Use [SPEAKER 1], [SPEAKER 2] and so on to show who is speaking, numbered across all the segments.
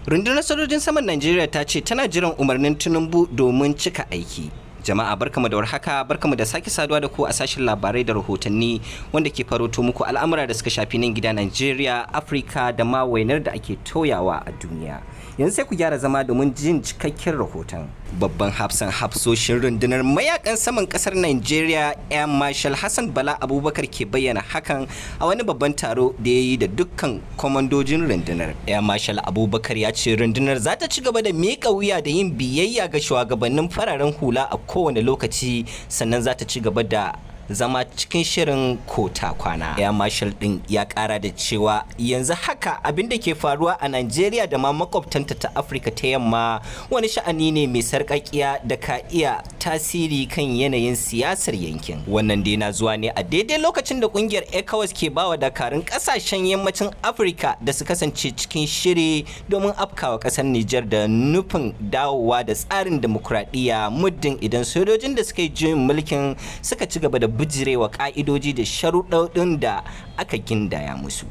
[SPEAKER 1] Rundunar sojojin saman Najeriya ta ce tana jiran umarnin Tinubu domin cika aiki. Jama'a barkamu da warhaka, barkamu da sake saduwa da ku a sashin labarai da rahotanni wanda ke faroto muku al'amura da suka shafi nan gida Najeriya, Afirka da ma wainar da ake toyawa a duniya. Yanzu sai ku gyara zama domin jin cikakken rahoton. Babban hafsan hafsoshin rundunar mayakan saman kasar Najeriya, Air Marshal Hassan Bala Abubakar ke bayyana hakan a wani babban taro da ya yi da dukkan kwamandojin rundunar. Air Marshal Abubakar ya ce rundunar za ta ci gaba da miƙa wuya da yin biyayya ga shugabannin fararen hula a kowane lokaci, sannan za ta ci gaba da zama cikin shirin kota kwana. Air Marshal din ya kara da cewa yanzu haka abin da ke faruwa a Najeriya da ma makwabtanta ta Afirka ta yamma wani sha'ani ne mai sarƙaƙiya da ka iya tasiri kan yanayin siyasar yankin. Wannan dai na zuwa ne a daidai lokacin da kungiyar ECOWAS ke bawa dakarun kasashen yammacin Afirka da su kasance cikin shiri domin afkawa kasar Niger da nufin dawowa da tsarin demokradiyya muddin idan sojojin da suka yi juyin mulkin suka ci gaba da bijirewa ka'idoji da sharuɗoɗin da aka gindaya musu.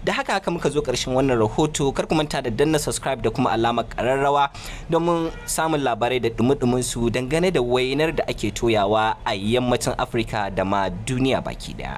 [SPEAKER 1] Da haka muka zo ƙarshen wannan rahoto. Kar ku manta da danna subscribe da kuma alamar ƙararrawa domin samun labarai da dumi-dumin su dangane da wainar da ake toyawa a yammacin Afirka da ma duniya baki daya.